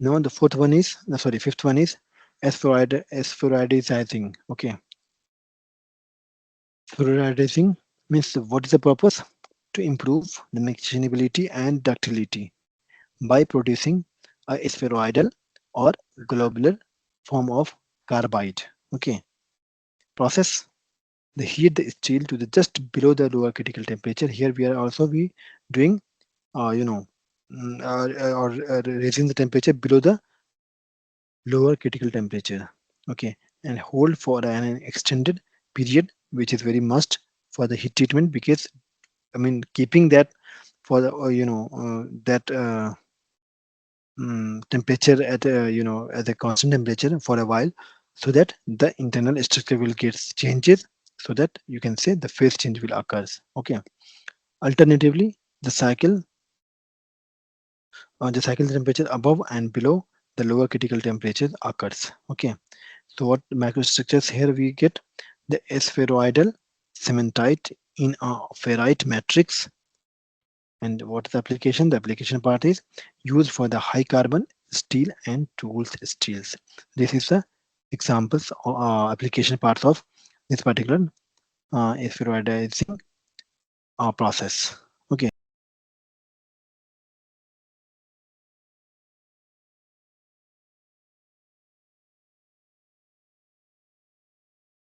Now the fifth one is spheroidizing. Okay, spheroidizing means what is the purpose? To improve the machinability and ductility by producing a spheroidal or globular form of carbide. Okay, process the heat the steel to the just below the lower critical temperature. Here we are also be doing you know or raising the temperature below the lower critical temperature. Okay, and hold for an extended period, which is very must for the heat treatment, because I mean keeping that for the that temperature at at a constant temperature for a while, so that the internal structure will get changes, so that you can say the phase change will occurs. Okay, alternatively the cycle temperature above and below the lower critical temperature occurs. Okay, so what microstructures here we get? The spheroidal cementite in a ferrite matrix. And what is the application? The application part is used for the high carbon steel and tools steels. This is the examples or application parts of this particular spheroidizing process.